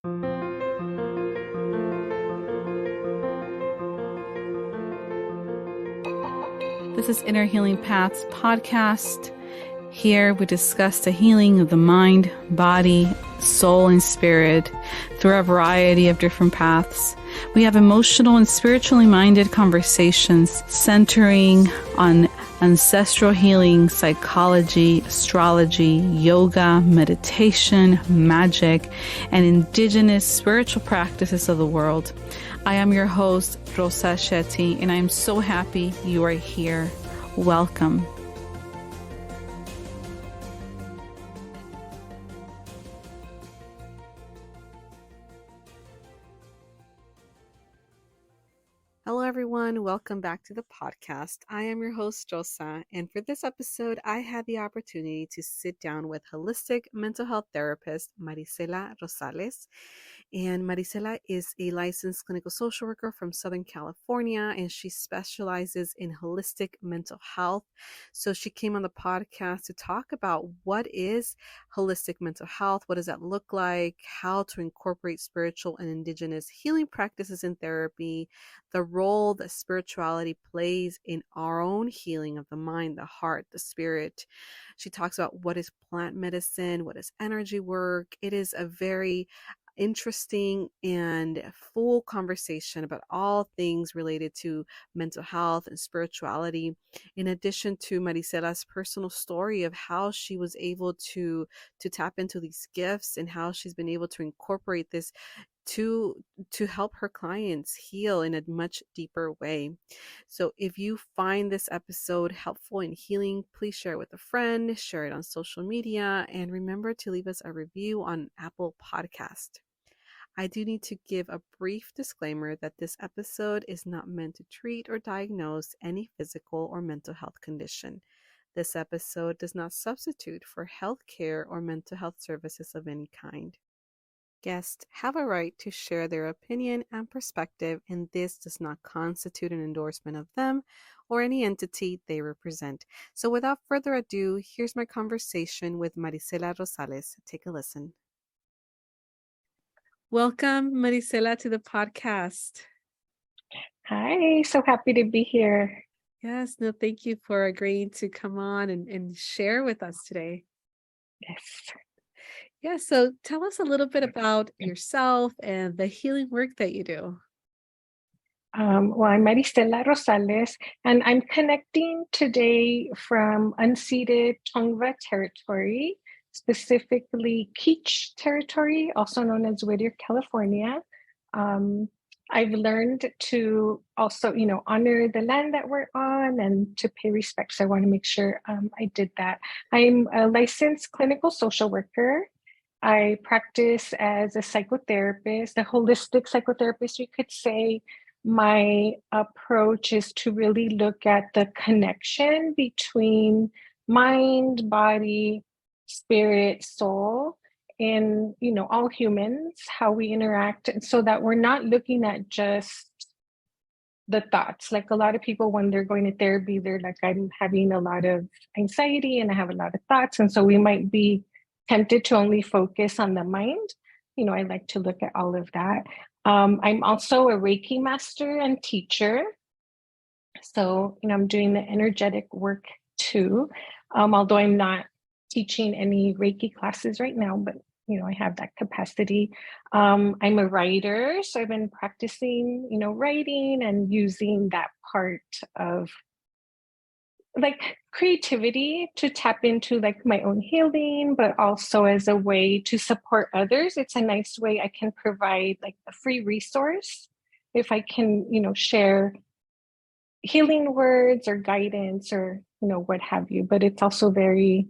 This is Inner Healing Paths podcast. Here we discuss the healing of the mind, body, soul, and spirit through a variety of different paths. We have emotional and spiritually minded conversations centering on ancestral healing, psychology, astrology, yoga, meditation, magic, and indigenous spiritual practices of the world. I am your host, Rosales, and I am so happy you are here. Welcome. Hello, everyone. Welcome back to the podcast. I am your host, Rosa, and for this episode, I had the opportunity to sit down with holistic mental health therapist Marisela Rosales. And Marisela is a licensed clinical social worker from Southern California, and she specializes in holistic mental health. So she came on the podcast to talk about what is holistic mental health, what does that look like, how to incorporate spiritual and indigenous healing practices in therapy, the role that spirituality plays in our own healing of the mind, the heart, the spirit. She talks about what is plant medicine, what is energy work. It is a very interesting and full conversation about all things related to mental health and spirituality, in addition to Marisela's personal story of how she was able to tap into these gifts and how she's been able to incorporate this to help her clients heal in a much deeper way. So if you find this episode helpful in healing, please share it with a friend, share it on social media, and remember to leave us a review on Apple Podcast. I do need to give a brief disclaimer that this episode is not meant to treat or diagnose any physical or mental health condition. This episode does not substitute for health care or mental health services of any kind. Guests have a right to share their opinion and perspective, and this does not constitute an endorsement of them or any entity they represent. So without further ado, here's my conversation with Marisela Rosales. Take a listen. Welcome, Marisela, to the podcast. Hi, so happy to be here. Yes, no, thank you for agreeing to come on and share with us today. Yes. Yeah, so tell us a little bit about yourself and the healing work that you do. Well, I'm Marisela Rosales, and I'm connecting today from unceded Tongva territory, specifically Keech territory, also known as Whittier, California. I've learned to also, honor the land that we're on and to pay respect. So I want to make sure I did that. I'm a licensed clinical social worker. I practice as a psychotherapist, a holistic psychotherapist, you could say. My approach is to really look at the connection between mind, body, spirit, soul in, all humans, how we interact, and so that we're not looking at just the thoughts. Like a lot of people, when they're going to therapy, they're like, I'm having a lot of anxiety and I have a lot of thoughts. And so we might be tempted to only focus on the mind. I like to look at all of that. I'm also a Reiki master and teacher. So, I'm doing the energetic work too. Although I'm not teaching any Reiki classes right now, but I have that capacity. I'm a writer, so I've been practicing, writing and using that part of like creativity to tap into like my own healing, but also as a way to support others. It's a nice way I can provide like a free resource if I can, share healing words or guidance or, what have you. But it's also very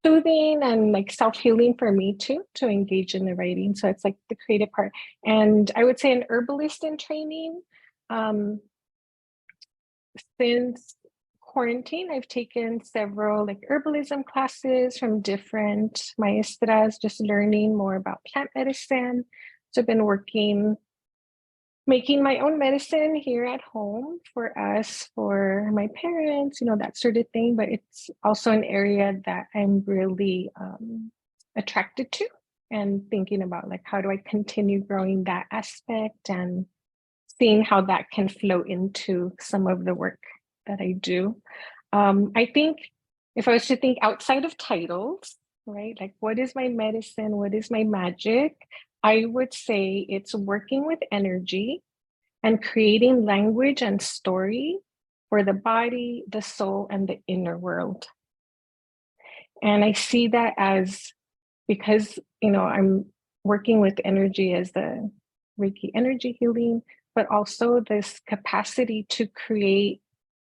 soothing and like self-healing for me too, to engage in the writing. So it's like the creative part. And I would say an herbalist in training. Since quarantine, I've taken several like herbalism classes from different maestras, just learning more about plant medicine. So I've been making my own medicine here at home for us, for my parents, that sort of thing. But it's also an area that I'm really attracted to and thinking about like, how do I continue growing that aspect and seeing how that can flow into some of the work that I do. I think if I was to think outside of titles, right, like what is my medicine, what is my magic, I would say it's working with energy and creating language and story for the body, the soul, and the inner world. And I see that as, because I'm working with energy as the Reiki energy healing, but also this capacity to create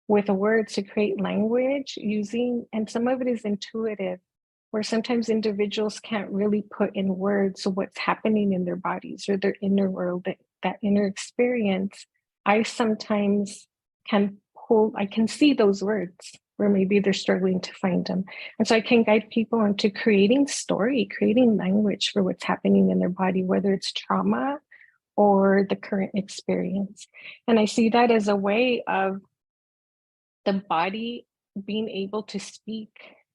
with words, to create language using, and some of it is intuitive, where sometimes individuals can't really put in words what's happening in their bodies or their inner world, that inner experience. I sometimes I can see those words where maybe they're struggling to find them. And so I can guide people into creating story, creating language for what's happening in their body, whether it's trauma or the current experience. And I see that as a way of the body being able to speak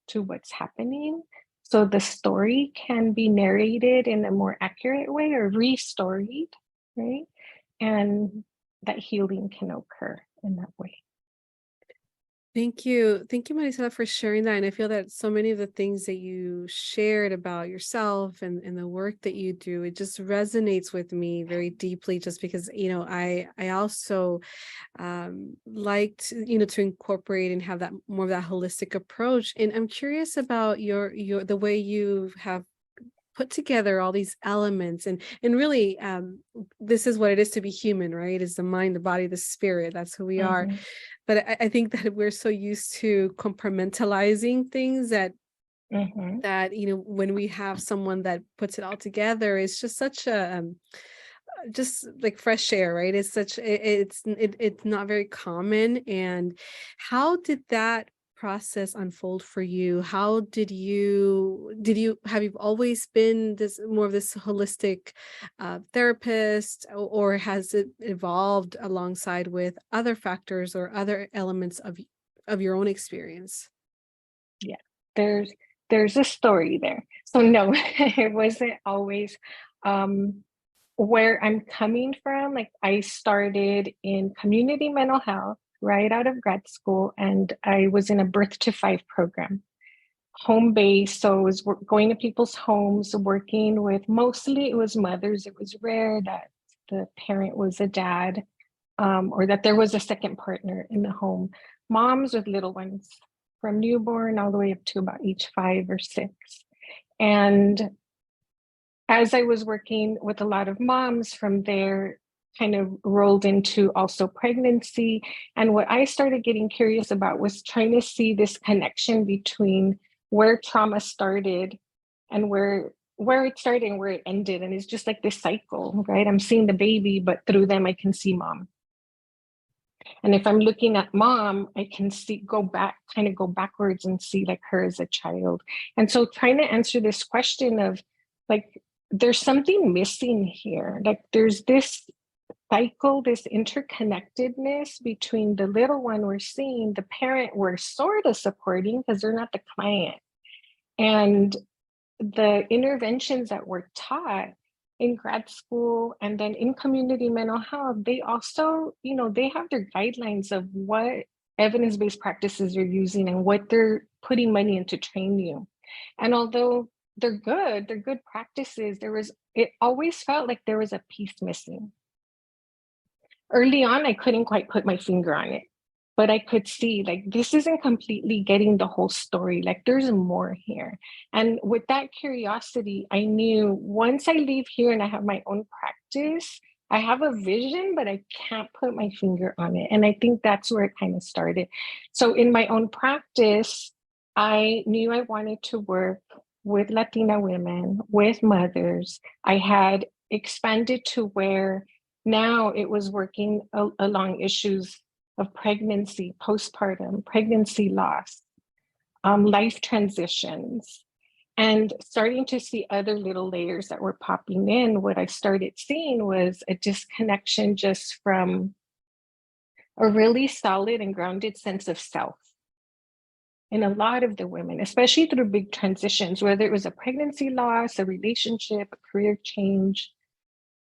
to what's happening. So the story can be narrated in a more accurate way or restoried, right? And that healing can occur in that way. Thank you. Thank you, Marisela, for sharing that. And I feel that so many of the things that you shared about yourself and the work that you do, it just resonates with me very deeply, just because, I also like to, to incorporate and have that more of that holistic approach. And I'm curious about the way you have put together all these elements, and really, this is what it is to be human, right? Is the mind, the body, the spirit. That's who we are. Mhm, But I think that we're so used to compartmentalizing things mhm, that when we have someone that puts it all together, it's just such a just like fresh air, right? It's not very common. And how did that process unfold for you? How did you have you always been this more of this holistic therapist, or has it evolved alongside with other factors or other elements of your own experience? yeah. There's a story there. So no, it wasn't always um where I'm coming from. Like I started in community mental health right out of grad school, and I was in a birth to five program, home based. So I was going to people's homes, working with, mostly it was mothers. It was rare that the parent was a dad, or that there was a second partner in the home. Moms with little ones from newborn all the way up to about age 5 or 6. And as I was working with a lot of moms from there, kind of rolled into also pregnancy. And what I started getting curious about was trying to see this connection between where trauma started and where it started and where it ended. And it's just like this cycle, right? I'm seeing the baby, but through them I can see mom. And if I'm looking at mom, I can see, kind of go backwards and see like her as a child. And so trying to answer this question of like, there's something missing here. Like there's this cycle, this interconnectedness between the little one we're seeing, the parent we're sort of supporting because they're not the client, and the interventions that were taught in grad school and then in community mental health. They also, they have their guidelines of what evidence-based practices you're using and what they're putting money in to train you. And although they're good practices, it always felt like there was a piece missing. Early on, I couldn't quite put my finger on it, but I could see like this isn't completely getting the whole story. Like there's more here. And with that curiosity, I knew once I leave here and I have my own practice, I have a vision, but I can't put my finger on it. And I think that's where it kind of started. So in my own practice, I knew I wanted to work with Latina women, with mothers. I had expanded to where now it was working along issues of pregnancy, postpartum, pregnancy loss, life transitions, and starting to see other little layers that were popping in. What I started seeing was a disconnection just from a really solid and grounded sense of self. in a lot of the women, especially through big transitions, whether it was a pregnancy loss, a relationship, a career change,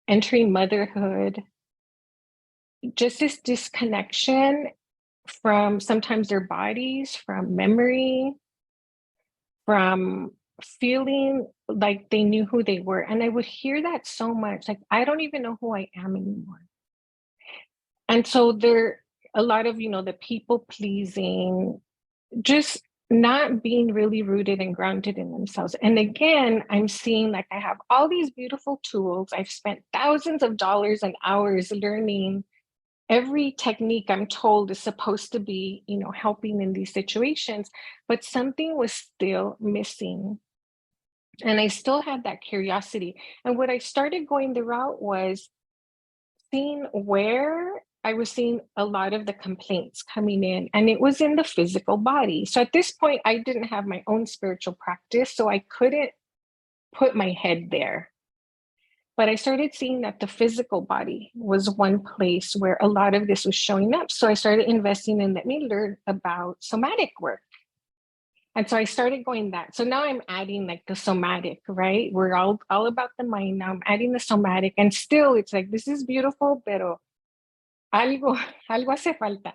entering motherhood, just this disconnection from sometimes their bodies, from memory, from feeling like they knew who they were. And I would hear that so much, like, I don't even know who I am anymore. And so there, a lot of, the people pleasing, just not being really rooted and grounded in themselves. And again, I'm seeing like I have all these beautiful tools. I've spent thousands of dollars and hours learning every technique I'm told is supposed to be, helping in these situations, but something was still missing. And I still had that curiosity. And what I started going the route was seeing where I was seeing a lot of the complaints coming in, and it was in the physical body. So at this point, I didn't have my own spiritual practice, so I couldn't put my head there. But I started seeing that the physical body was one place where a lot of this was showing up. So I started investing in, let me learn about somatic work. And so I started going that. So now I'm adding like the somatic, right? We're all about the mind now. I'm adding the somatic, and still it's like, this is beautiful, pero algo, algo hace falta.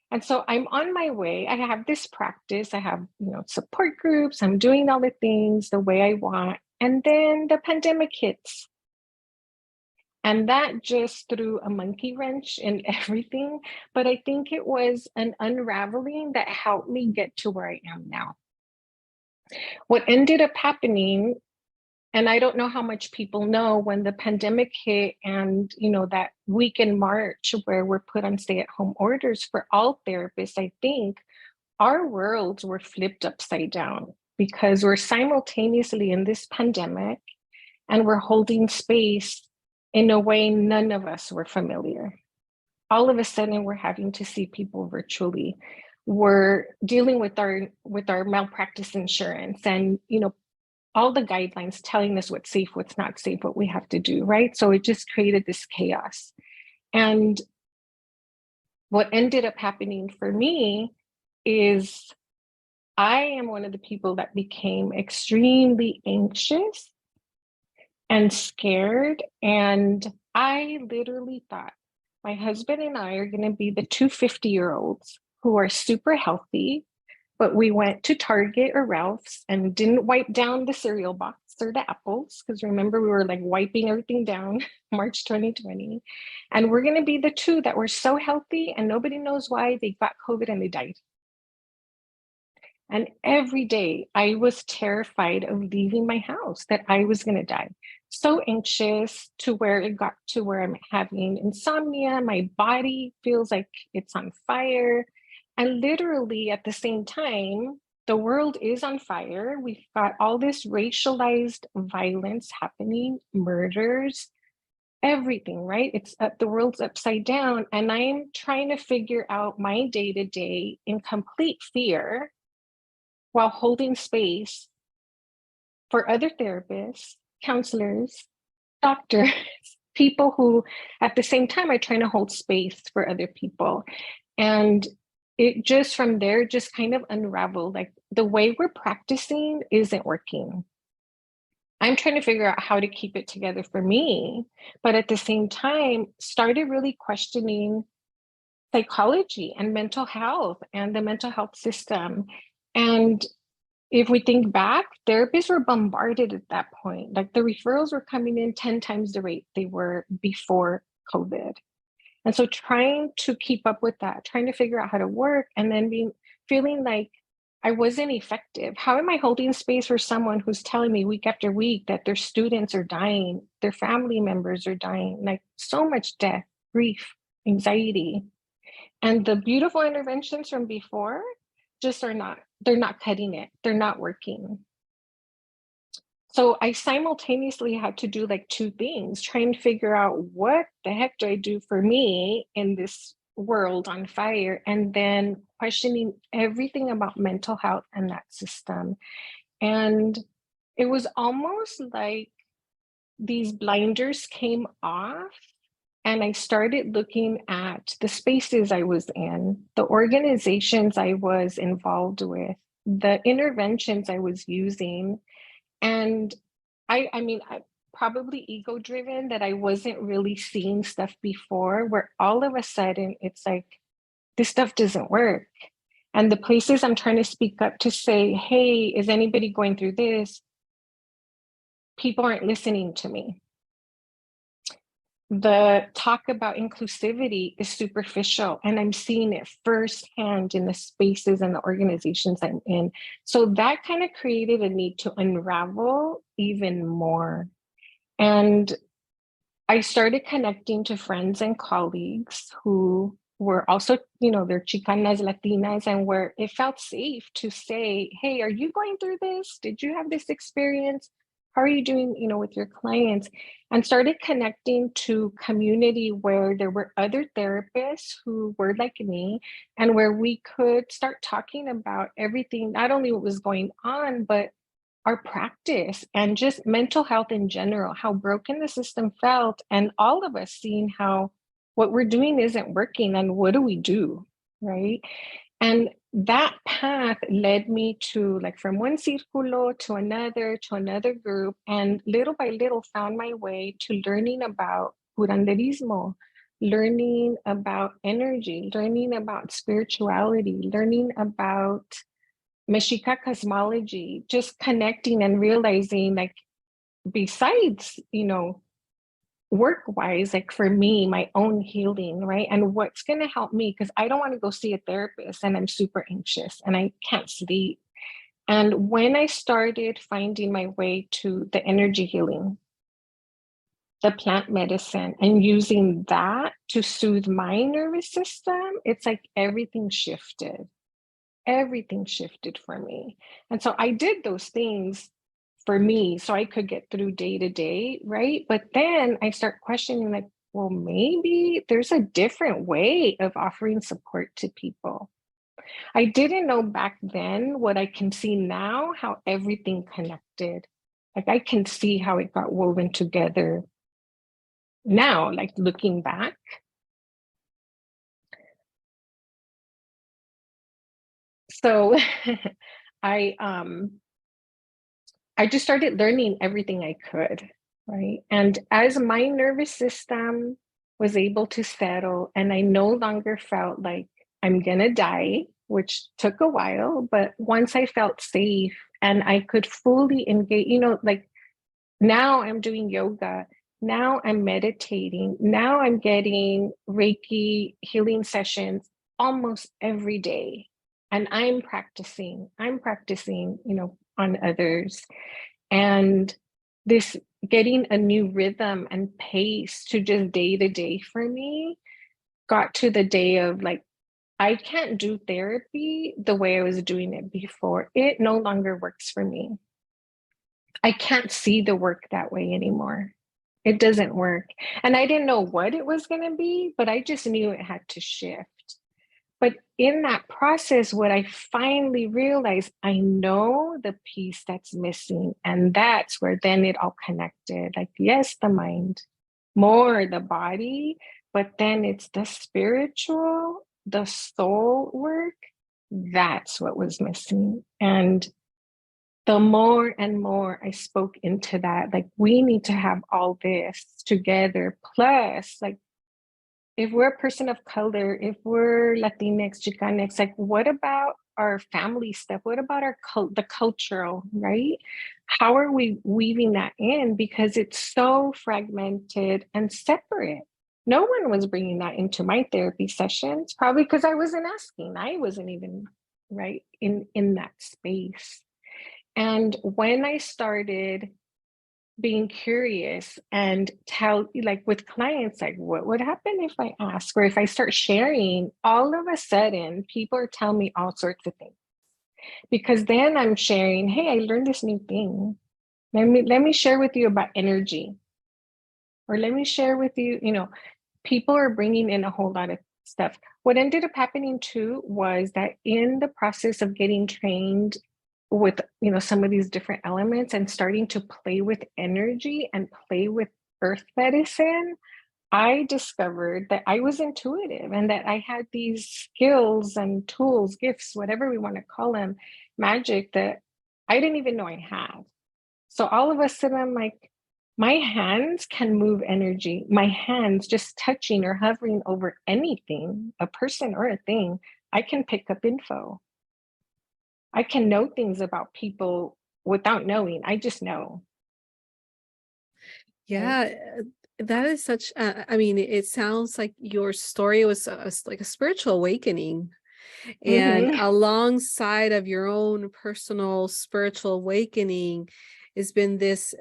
And so I'm on my way. I have this practice. I have, support groups. I'm doing all the things the way I want. And then the pandemic hits. And that just threw a monkey wrench in everything. But I think it was an unraveling that helped me get to where I am now. What ended up happening, and I don't know how much people know, when the pandemic hit and, that week in March where we're put on stay-at-home orders for all therapists, I think our worlds were flipped upside down because we're simultaneously in this pandemic and we're holding space in a way none of us were familiar. All of a sudden, we're having to see people virtually. We're dealing with our malpractice insurance, and all the guidelines telling us what's safe, what's not safe, what we have to do, right? So it just created this chaos. And what ended up happening for me is I am one of the people that became extremely anxious and scared. And I literally thought my husband and I are going to be the two 50-year-olds who are super healthy, but we went to Target or Ralph's and didn't wipe down the cereal box or the apples, because remember, we were like wiping everything down March 2020. And we're going to be the two that were so healthy and nobody knows why they got COVID and they died. And every day I was terrified of leaving my house, that I was going to die. So anxious, to where it got to where I'm having insomnia. My body feels like it's on fire. And literally at the same time, the world is on fire. We've got all this racialized violence happening, murders, everything, right? The world's upside down. And I'm trying to figure out my day to day in complete fear, while holding space for other therapists, counselors, doctors, people who at the same time are trying to hold space for other people. And it just from there just kind of unraveled, like the way we're practicing isn't working. I'm trying to figure out how to keep it together for me, but at the same time started really questioning psychology and mental health and the mental health system. And if we think back, therapists were bombarded at that point. Like the referrals were coming in 10 times the rate they were before COVID. And so trying to keep up with that, trying to figure out how to work, and then feeling like I wasn't effective. How am I holding space for someone who's telling me week after week that their students are dying, their family members are dying, like so much death, grief, anxiety. And the beautiful interventions from before just they're not cutting it. They're not working. So I simultaneously had to do like two things, try and figure out what the heck do I do for me in this world on fire, and then questioning everything about mental health and that system. And it was almost like these blinders came off And I started looking at the spaces I was in, the organizations I was involved with, the interventions I was using. And I mean, probably ego driven that I wasn't really seeing stuff before, where all of a sudden it's like, this stuff doesn't work. And the places I'm trying to speak up to say, hey, is anybody going through this? People aren't listening to me. The talk about inclusivity is superficial, and I'm seeing it firsthand in the spaces and the organizations I'm in. So that kind of created a need to unravel even more. And I started connecting to friends and colleagues who were also, they're Chicanas, Latinas, and where it felt safe to say, hey, are you going through this? Did you have this experience? How are you doing, with your clients? And started connecting to community where there were other therapists who were like me, and where we could start talking about everything, not only what was going on, but our practice and just mental health in general, how broken the system felt, and all of us seeing how what we're doing isn't working and what do we do, right? And that path led me to, like, from one círculo to another group, and little by little found my way to learning about curanderismo, learning about energy, learning about spirituality, learning about Mexica cosmology, just connecting and realizing, like, besides, work wise, like for me, my own healing, right? And what's going to help me, because I don't want to go see a therapist and I'm super anxious and I can't sleep. And when I started finding my way to the energy healing, the plant medicine, and using that to soothe my nervous system, it's like everything shifted for me. And so I did those things for me so I could get through day to day, right? But then I start questioning, like, well, maybe there's a different way of offering support to people. I didn't know back then what I can see now, how everything connected. Like, I can see how it got woven together now, like looking back. So I I just started learning everything I could, right? And as my nervous system was able to settle and I no longer felt like I'm gonna die, which took a while, but once I felt safe and I could fully engage, like, now I'm doing yoga, now I'm meditating, now I'm getting Reiki healing sessions almost every day. And I'm practicing, on others. And this getting a new rhythm and pace to just day to day for me got to the day of, like, I can't do therapy the way I was doing it before. It no longer works for me. I can't see the work that way anymore. It doesn't work. And I didn't know what it was going to be, but I just knew it had to shift. But in that process, what I finally realized, I know the piece that's missing. And that's where then it all connected. Like, yes, the mind, more the body, but then it's the spiritual, the soul work. That's what was missing. And the more and more I spoke into that, like, we need to have all this together. Plus, like, if we're a person of color, if we're Latinx, Chicanx, like, what about our family stuff? What about the cultural, right? How are we weaving that in? Because it's so fragmented and separate. No one was bringing that into my therapy sessions, probably because I wasn't asking. I wasn't even right in that space. And when I started being curious and tell, like, with clients, like, what would happen if I ask, or if I start sharing, all of a sudden people are telling me all sorts of things. Because then I'm sharing, hey, I learned this new thing. Let me share with you about energy. Or let me share with you, people are bringing in a whole lot of stuff. What ended up happening too was that in the process of getting trained with, some of these different elements and starting to play with energy and play with earth medicine, I discovered that I was intuitive and that I had these skills and tools, gifts, whatever we want to call them, magic that I didn't even know I had. So all of a sudden, I'm like, my hands can move energy. My hands just touching or hovering over anything, a person or a thing, I can pick up info. I can know things about people without knowing. I just know, right? Yeah, that is such I mean, it sounds like your story was like a spiritual awakening. And Mm-hmm. alongside of your own personal spiritual awakening has been this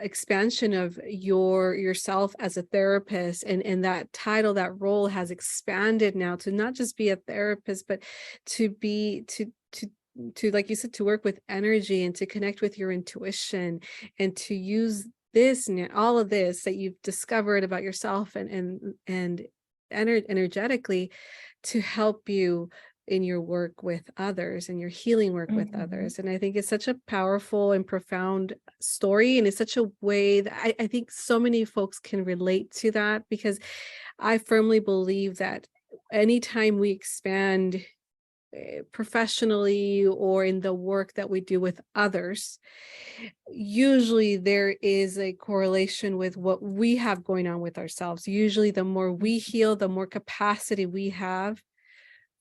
expansion of yourself as a therapist, and that title, that role has expanded now to not just be a therapist, but to be to like you said, to work with energy and to connect with your intuition and to use this and all of this that you've discovered about yourself and energetically to help you in your work with others and your healing work with Mm-hmm. others. And I think it's such a powerful and profound story. And it's such a way that I think so many folks can relate to that, because I firmly believe that anytime we expand professionally or in the work that we do with others, usually there is a correlation with what we have going on with ourselves. Usually, the more we heal, the more capacity we have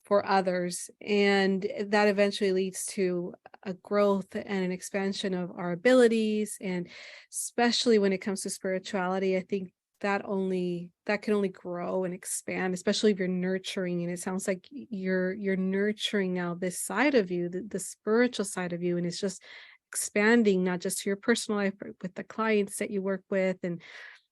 for others. And that eventually leads to a growth and an expansion of our abilities. And especially when it comes to spirituality, I think that can only grow and expand, especially if you're nurturing. And it sounds like you're nurturing now this side of you, the spiritual side of you, and it's just expanding not just to your personal life, but with the clients that you work with, and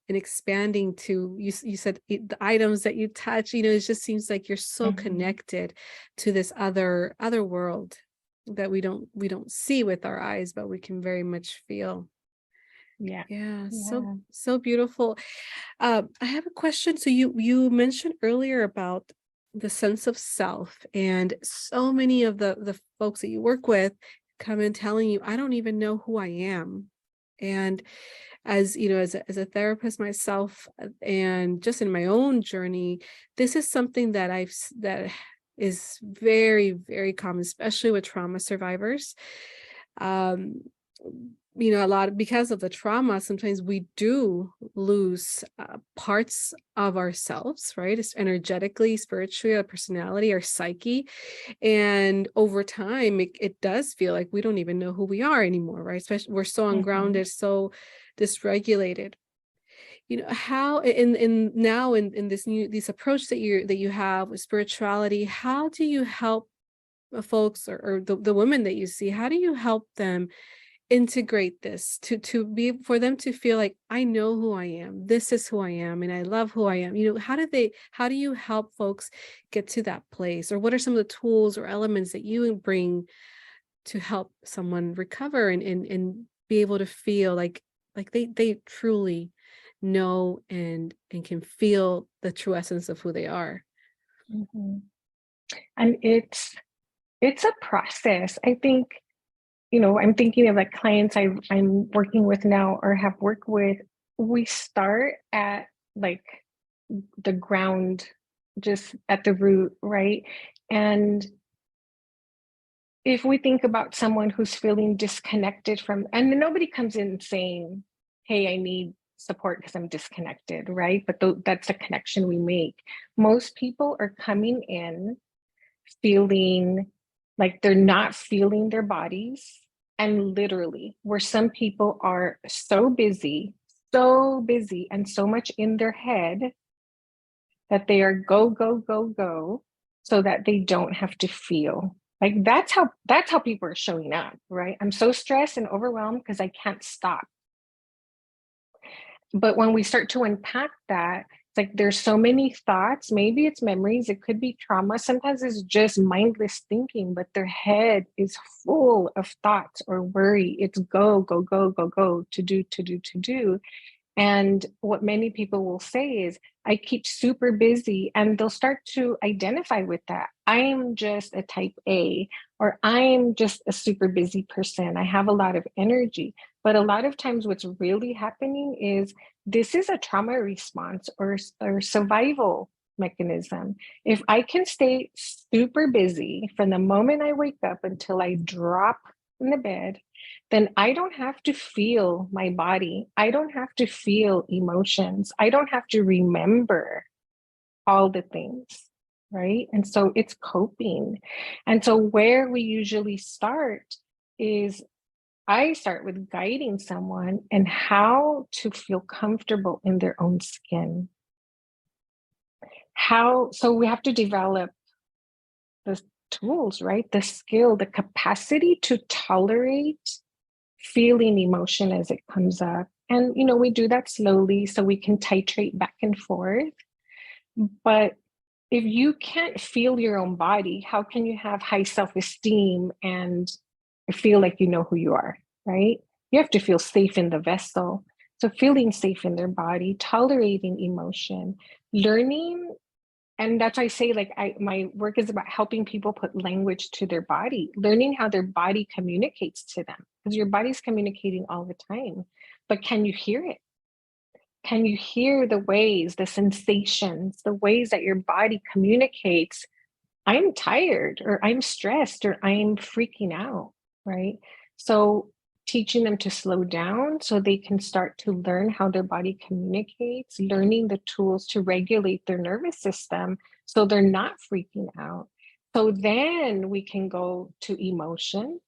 expanding to you said the items that you touch. It just seems like you're so Mm-hmm. connected to this other world that we don't see with our eyes, but we can very much feel. Yeah. Yeah, Yeah. so beautiful. I have a question. So you mentioned earlier about the sense of self, and so many of the folks that you work with come in telling you, I don't even know who I am. And as you know, as a therapist myself, and just in my own journey, this is something that is very, very common, especially with trauma survivors. um a lot, because of the trauma, sometimes we do lose parts of ourselves, right? It's energetically, spiritually, our personality, our psyche. And over time, it does feel like we don't even know who we are anymore, right? Especially we're so Mm-hmm. ungrounded, so dysregulated. How in now in this approach that you have with spirituality, how do you help folks, or the women that you see, how do you help them integrate this to be for them to feel like, I know who I am, this is who I am, and I love who I am? How do you help folks get to that place, or what are some of the tools or elements that you bring to help someone recover and be able to feel like they truly know and can feel the true essence of who they are? Mm-hmm. And it's a process. I think, I'm thinking of like clients I'm working with now or have worked with. We start at like the ground, just at the root, right? And if we think about someone who's feeling disconnected from, and nobody comes in saying, hey, I need support because I'm disconnected, right? But that's a connection we make. Most people are coming in feeling like they're not feeling their bodies. And literally, where some people are so busy, and so much in their head that they are go, go, go, go, so that they don't have to feel. Like that's how people are showing up, right? I'm so stressed and overwhelmed because I can't stop. But when we start to unpack that, it's like there's so many thoughts. Maybe it's memories, it could be trauma. Sometimes it's just mindless thinking, but their head is full of thoughts or worry. It's go, go, go, go, go, to do, to do, to do. And what many people will say is, I keep super busy, and they'll start to identify with that. I'm just a type A, or I'm just a super busy person. I have a lot of energy. But a lot of times, what's really happening is this is a trauma response or survival mechanism. If I can stay super busy from the moment I wake up until I drop in the bed, then I don't have to feel my body. I don't have to feel emotions. I don't have to remember all the things, right? And so it's coping. And so where we usually start is I start with guiding someone and how to feel comfortable in their own skin. So we have to develop the tools, right? The skill, the capacity to tolerate feeling emotion as it comes up. And, we do that slowly so we can titrate back and forth. But if you can't feel your own body, how can you have high self esteem and feel like you know who you are, right? You have to feel safe in the vessel. So, feeling safe in their body, tolerating emotion, learning. And that's why I say, like, my work is about helping people put language to their body, learning how their body communicates to them, because your body's communicating all the time. But can you hear it? Can you hear the ways, the sensations, the ways that your body communicates? I'm tired, or I'm stressed, or I'm freaking out, right? So teaching them to slow down so they can start to learn how their body communicates, learning the tools to regulate their nervous system so they're not freaking out. So then we can go to emotion.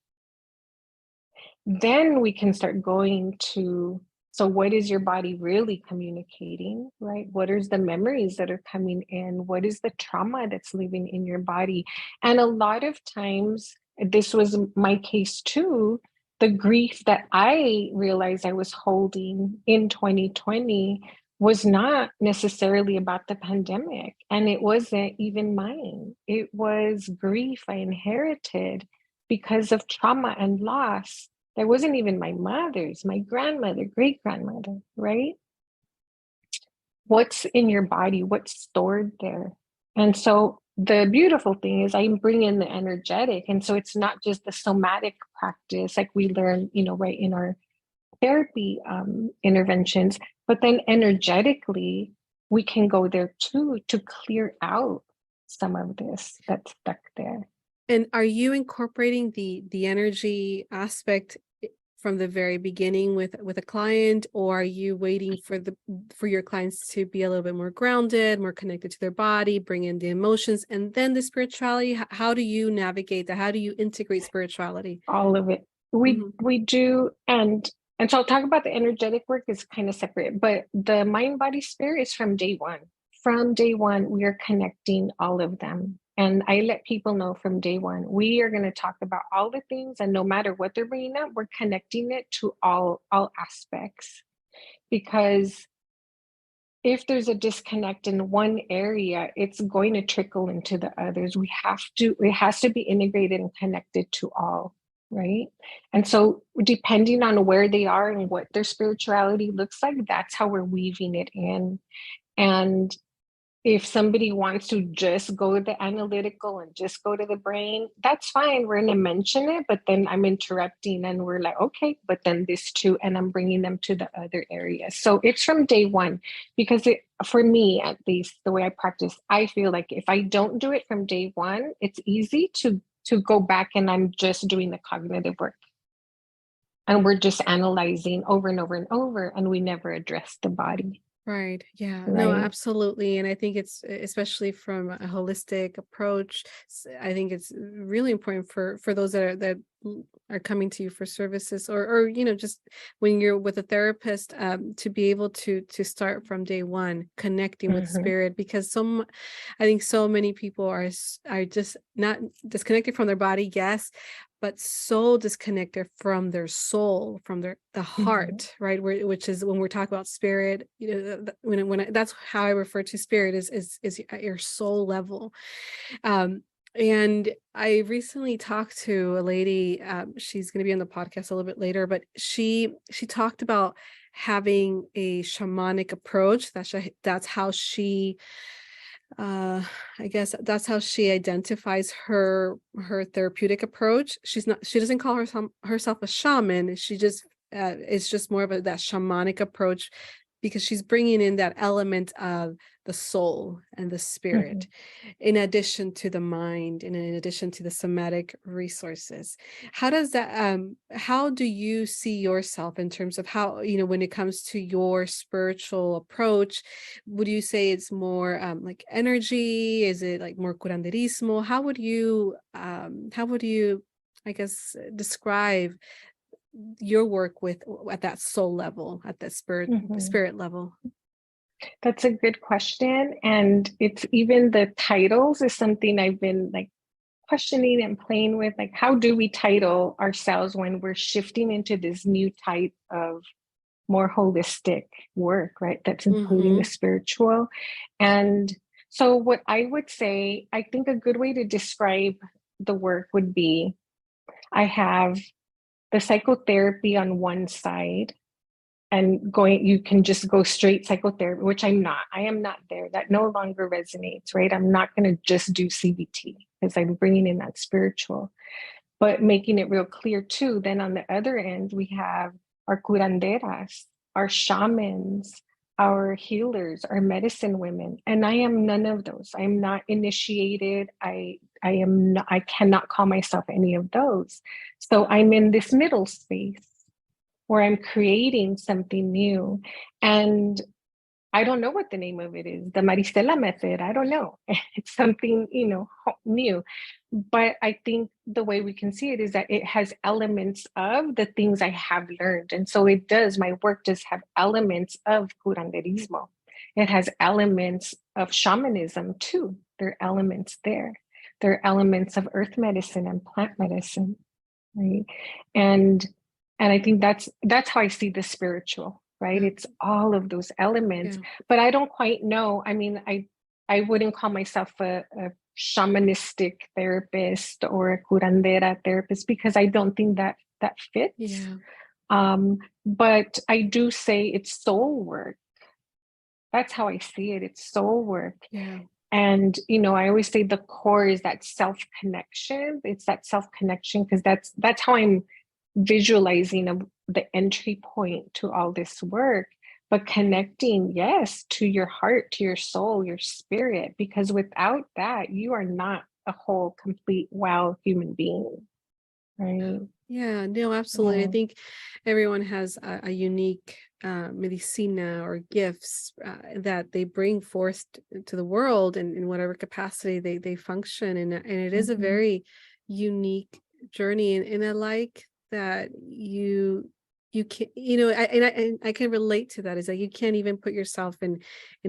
Then we can start going to, so what is your body really communicating, right? What is the memories that are coming in? What is the trauma that's living in your body? And a lot of times, this was my case too, the grief that I realized I was holding in 2020 was not necessarily about the pandemic. And it wasn't even mine. It was grief I inherited because of trauma and loss that wasn't even my mother's, my grandmother, great grandmother, right? What's in your body? What's stored there? And so the beautiful thing is I bring in the energetic. And so it's not just the somatic practice like we learn, right in our therapy interventions, but then energetically, we can go there too to clear out some of this that's stuck there. And are you incorporating the energy aspect from the very beginning with a client, or are you waiting for your clients to be a little bit more grounded, more connected to their body, bring in the emotions and then the spirituality? How do you navigate that? How do you integrate spirituality? All of it. We Mhm. we do, and so I'll talk about the energetic work is kind of separate, but the mind, body, spirit is from day one. From day one, we are connecting all of them. And I let people know from day one, we are going to talk about all the things, and no matter what they're bringing up, we're connecting it to all aspects. Because if there's a disconnect in one area, it's going to trickle into the others. It has to be integrated and connected to all, right? And so, depending on where they are and what their spirituality looks like, that's how we're weaving it in. And if somebody wants to just go to the analytical and just go to the brain, that's fine. We're going to mention it, but then I'm interrupting and we're like, okay, but then this too. And I'm bringing them to the other areas. So it's from day one, because for me, at least the way I practice, I feel like if I don't do it from day one, it's easy to go back and I'm just doing the cognitive work. And we're just analyzing over and over and over, and we never address the body, Right. Yeah. No, right? absolutely. And I think it's especially from a holistic approach. I think it's really important for those that are coming to you for services, or just when you're with a therapist, to be able to start from day one connecting with Mm-hmm. spirit, because I think so many people are just not disconnected from their body, yes, but so disconnected from their soul, from the Mm-hmm. heart, right? Which is when we're talking about spirit, that's how I refer to spirit, is at your soul level. Um, and I recently talked to a lady. She's going to be on the podcast a little bit later, but she talked about having a shamanic approach. That's how she uh I guess that's how she identifies her therapeutic approach. She doesn't call herself a shaman. She just it's just more of that shamanic approach, because she's bringing in that element of the soul and the spirit, Mhm. in addition to the mind and in addition to the somatic resources. How do you see yourself in terms of how, when it comes to your spiritual approach? Would you say it's more like energy? Is it like more curanderismo? How would you I guess describe your work with at that soul level, at that Mhm. spirit level? That's a good question. And it's even the titles is something I've been like questioning and playing with. Like, how do we title ourselves when we're shifting into this new type of more holistic work, right? That's including the Mm-hmm. spiritual. And so, what I would say, I think a good way to describe the work would be I have the psychotherapy on one side, and you can just go straight psychotherapy, which I am not there. That no longer resonates, right? I'm not going to just do CBT because I'm bringing in that spiritual, but making it real clear too. Then on the other end, we have our curanderas, our shamans, our healers, our medicine women. And I am none of those. I am not initiated. I cannot call myself any of those. So I'm in this middle space where I'm creating something new. And I don't know what the name of it is. The Marisela method. I don't know. It's something, new. But I think the way we can see it is that it has elements of the things I have learned. And so my work does have elements of curanderismo. It has elements of shamanism too. There are elements there. There are elements of earth medicine and plant medicine, right? And I think that's how I see the spiritual, right? Yeah. It's all of those elements, Yeah. but I don't quite know. I mean, I wouldn't call myself a shamanistic therapist or a curandera therapist because I don't think that fits. Yeah. But I do say it's soul work. That's how I see it. It's soul work. Yeah. And I always say the core is that self connection. It's that self connection because that's how I'm visualizing the entry point to all this work. But connecting, yes, to your heart, to your soul, your spirit, because without that, you are not a whole, complete, wow human being, right? Yeah, no, absolutely. I Yeah. think everyone has a unique medicina or gifts that they bring forth to the world, and in whatever capacity they function. And it is a Mhm. very unique journey. And I like that you can, I can relate to that, is that you can't even put yourself in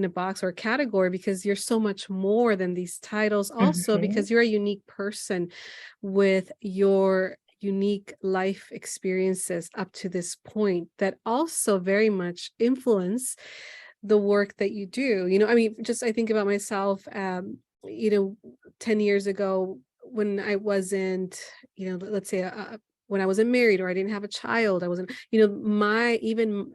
a box or a category, because you're so much more than these titles, also Mhm. because you're a unique person with your unique life experiences up to this point that also very much influence the work that you do. I mean, just I think about myself, 10 years ago, when I wasn't, let's say, when I wasn't married, or I didn't have a child, I wasn't, my even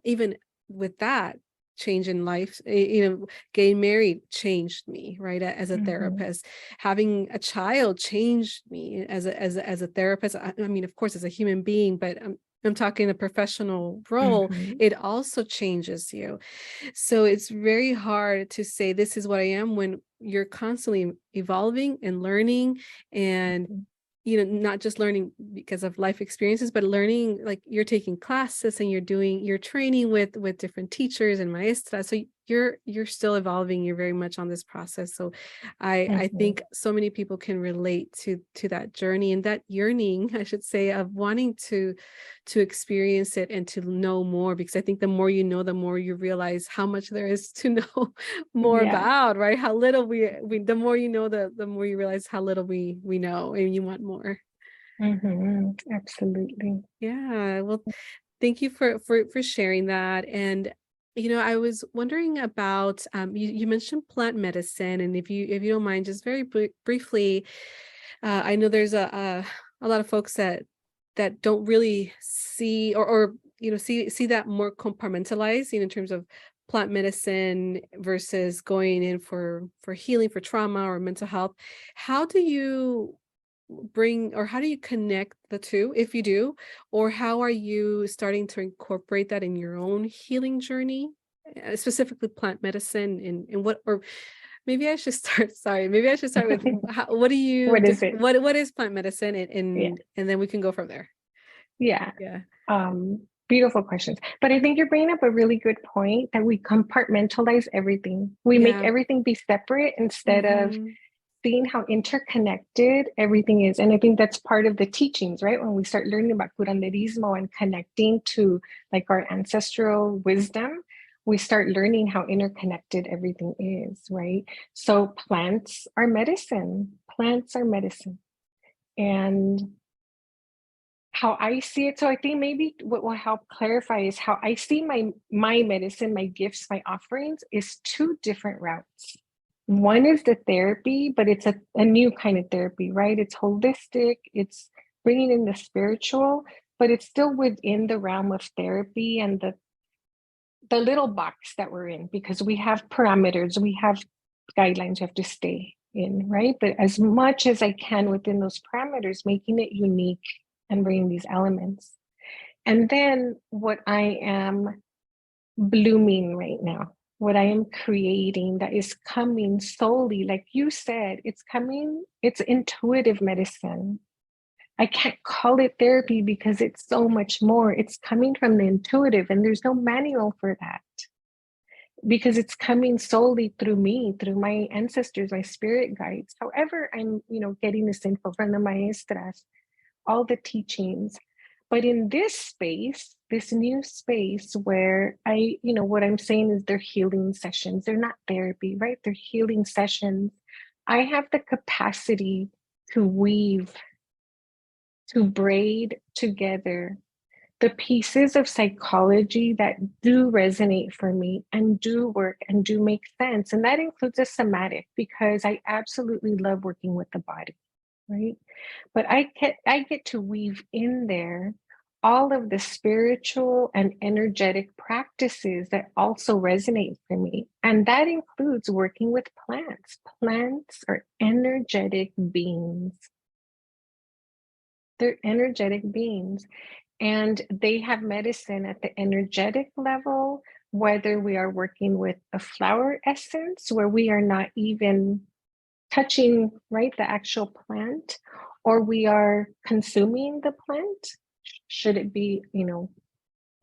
with that change in life, getting married changed me, right? As a Mhm. therapist, having a child changed me as a therapist. I mean, of course, as a human being, but I'm talking a professional role. Mhm. It also changes you. So it's very hard to say this is what I am when you're constantly evolving and learning, and Mhm. not just learning because of life experiences, but learning, like you're taking classes and you're training with different teachers and maestras. So you're still evolving. You're very much on this process. So I Mhm. think so many people can relate to that journey and that yearning, I should say, of wanting to experience it and to know more, because I think the more you know, the more you realize how much there is to know more Yeah. about, right? How little we the more you know, the more you realize how little we know, and you want more. Absolutely. Yeah, well, thank you for sharing that. And I was wondering about, you mentioned plant medicine, and if you don't mind, just very briefly, I know there's a lot of folks that don't really see, or see that more compartmentalized, in terms of plant medicine versus going in for healing, for trauma or mental health. How do you how do you connect the two, if you do, or how are you starting to incorporate that in your own healing journey, specifically plant medicine, and what, or maybe I should start, sorry, maybe I should start with what do you What is it? what is plant medicine, Yeah. and then we can go from there. Yeah. Yeah. Beautiful questions. But I think you're bringing up a really good point that we compartmentalize everything. We make Yeah. everything be separate instead of Hmm. seeing how interconnected everything is. And I think that's part of the teachings, right? When we start learning about curanderismo and connecting to like our ancestral wisdom, we start learning how interconnected everything is, right? So plants are medicine. Plants are medicine. And how I see it. So I think maybe what will help clarify is how I see my medicine, my gifts, my offerings is two different routes. One is the therapy, but it's a new kind of therapy, right? It's holistic, it's bringing in the spiritual, but it's still within the realm of therapy and the little box that we're in, because we have parameters, we have guidelines you have to stay in, right? But as much as I can within those parameters, making it unique and bringing these elements. And then what I am blooming right now, what I am creating that is coming solely, like you said, it's intuitive medicine. I can't call it therapy because it's so much more. It's coming from the intuitive, and there's no manual for that because it's coming solely through me, through my ancestors, my spirit guides. However, I'm, getting this info from the maestras, all the teachings. But in this space, this new space where what I'm saying is they're healing sessions. They're not therapy, right? They're healing sessions. I have the capacity to weave, to braid together the pieces of psychology that do resonate for me and do work and do make sense. And that includes a somatic, because I absolutely love working with the body, right? But I get to weave in there all of the spiritual and energetic practices that also resonate for me. And that includes working with plants. Plants are energetic beings. They're energetic beings. And they have medicine at the energetic level, whether we are working with a flower essence where we are not even touching, right, the actual plant, or we are consuming the plant, should it be, un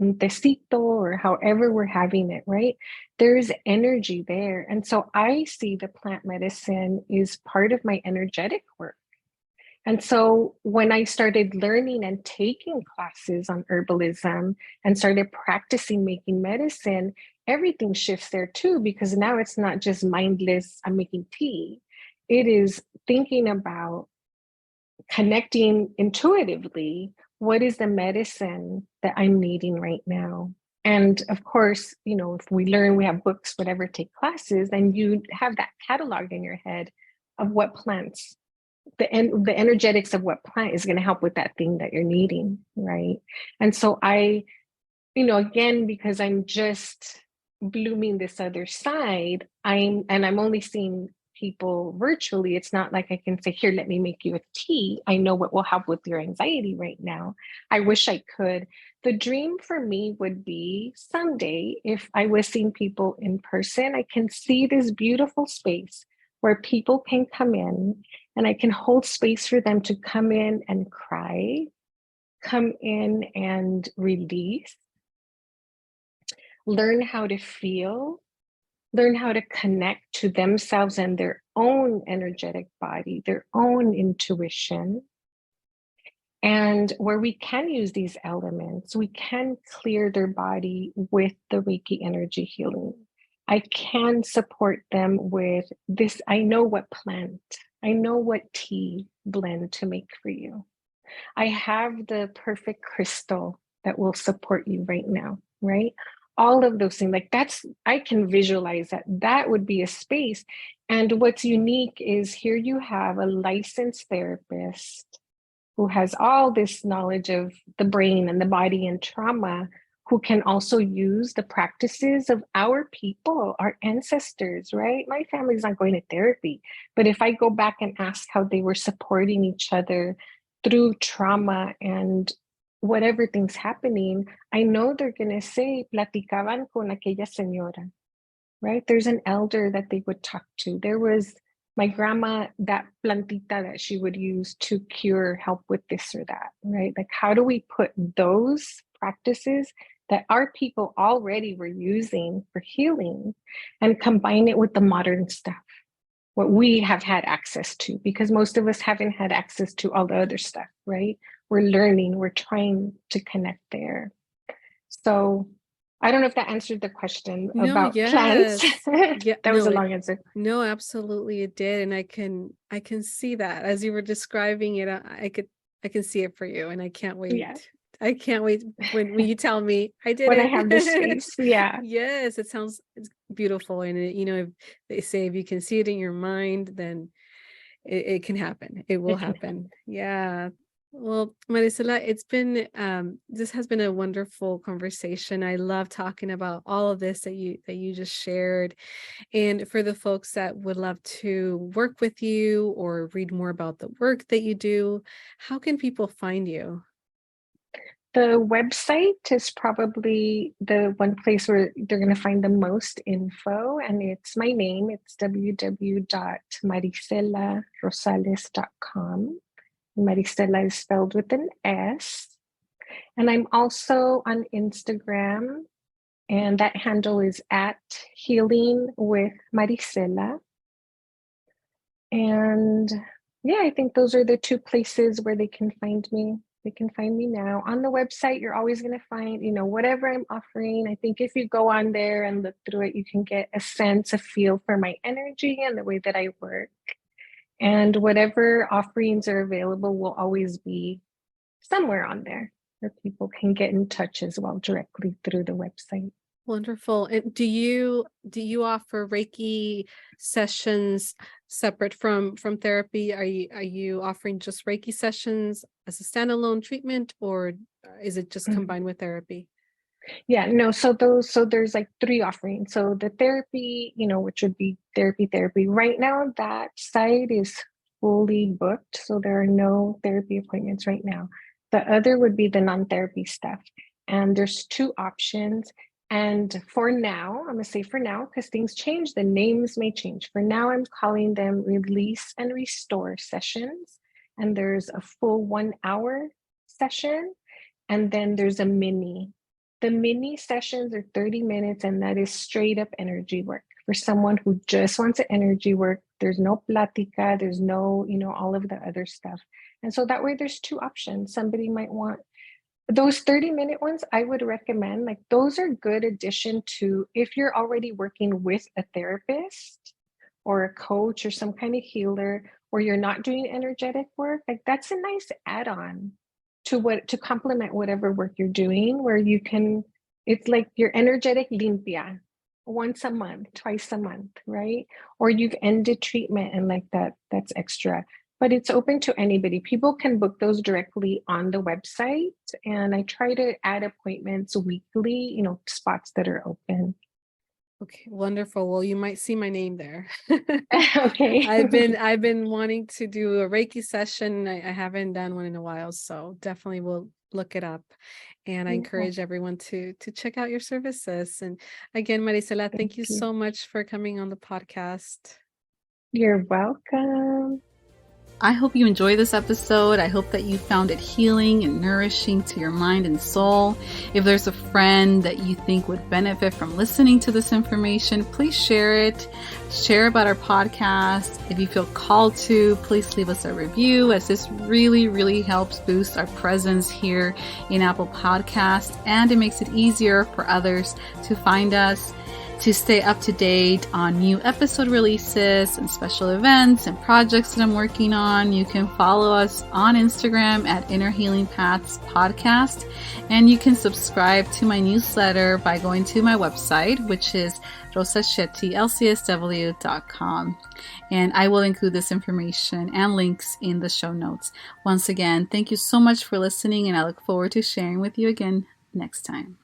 tecito or however we're having it, right? There is energy there. And so I see the plant medicine is part of my energetic work. And so when I started learning and taking classes on herbalism and started practicing making medicine, everything shifts there too, because now it's not just mindless, I'm making tea. It is thinking about connecting intuitively, what is the medicine that I'm needing right now? And of course, if we learn, we have books, whatever, take classes, then you have that catalog in your head of what plants, the energetics of what plant is going to help with that thing that you're needing, right? And so I, again, because I'm just blooming this other side, I'm only seeing people virtually. It's not like I can say, here, let me make you a tea. I know what will help with your anxiety right now. I wish I could. The dream for me would be someday, if I was seeing people in person, I can see this beautiful space where people can come in and I can hold space for them to come in and cry, come in and release, learn how to feel, learn how to connect to themselves and their own energetic body, their own intuition. And where we can use these elements, we can clear their body with the Reiki energy healing. I can support them with this. I know what plant, I know what tea blend to make for you. I have the perfect crystal that will support you right now, right? All of those things, like I can visualize that would be a space. And what's unique is here you have a licensed therapist who has all this knowledge of the brain and the body and trauma, who can also use the practices of our people, our ancestors, right? My family's not going to therapy, but if I go back and ask how they were supporting each other through trauma and whatever things happening, I know they're going to say, platicaban con aquella señora, right? There's an elder that they would talk to. There was my grandma, that plantita that she would use to cure, help with this or that, right? Like, how do we put those practices that our people already were using for healing and combine it with the modern stuff, what we have had access to? Because most of us haven't had access to all the other stuff, right? We're learning, we're trying to connect there. So I don't know if that answered the question No, about plants. yes. Yeah, That was a long answer. no, absolutely it did. And I can see that as you were describing it, I can see it for you, and I can't Yeah. wait. I can't wait when you tell me I did When I it. have the space. Yeah. Yes, it's beautiful. And you know, if they say if you can see it in your mind, then it can happen. It will It can happen. Yeah. Well, Marisela, it's been this has been a wonderful conversation. I love talking about all of this that you just shared. And for the folks that would love to work with you or read more about the work that you do, how can people find you? The website is probably the one place where they're going to find the most info, and it's my name. It's www.mariselarosales.com. Marisela is spelled with an S. And I'm also on Instagram, and that handle is at Healing with Marisela. And yeah, I think those are the two places where they can find me. They can find me now. On the website, you're always going to find, you know, whatever I'm offering. I think if you go on there and look through it, you can get a sense, a feel for my energy and the way that I work. And whatever offerings are available will always be somewhere on there where people can get in touch as well directly through the website. Wonderful. And do you offer Reiki sessions separate from therapy? Are you offering just Reiki sessions as a standalone treatment, or is it just Mhm. combined with therapy? Yeah, no, so there's like three offerings. So the therapy, you know, which would be therapy. Right now, that site is fully booked, so there are no therapy appointments right now. The other would be the non-therapy stuff. And there's two options. And for now, I'm gonna say for now, because things change, the names may change. For now, I'm calling them release and restore sessions. And there's a full 1 hour session, and then there's a mini. The mini sessions are 30 minutes, and that is straight up energy work for someone who just wants to energy work. There's no platica, there's no, you know, all of the other stuff. And so that way there's two options. Somebody might want those 30-minute ones. I would recommend, like, those are good addition to if you're already working with a therapist or a coach or some kind of healer, or you're not doing energetic work. Like, that's a nice add-on to complement whatever work you're doing, where you can, it's like your energetic limpia once a month, twice a month, right? Or you've ended treatment and like that's extra. But it's open to anybody. People can book those directly on the website, and I try to add appointments weekly, you know, spots that are open. Okay, wonderful. Well, you might see my name there. Okay. I've been wanting to do a Reiki session. I haven't done one in a while, so definitely will look it up. And I Yeah, encourage everyone to check out your services. And again, Marisela, thank thank you you. so much for coming on the podcast. You're welcome. I hope you enjoyed this episode. I hope that you found it healing and nourishing to your mind and soul. If there's a friend that you think would benefit from listening to this information, please share it. Share about our podcast. If you feel called to, please leave us a review, as this really, really helps boost our presence here in Apple Podcasts, and it makes it easier for others to find us. To stay up to date on new episode releases and special events and projects that I'm working on, you can follow us on Instagram at Inner Healing Paths Podcast. And you can subscribe to my newsletter by going to my website, which is LCSW.com. And I will include this information and links in the show notes. Once again, thank you so much for listening, and I look forward to sharing with you again next time.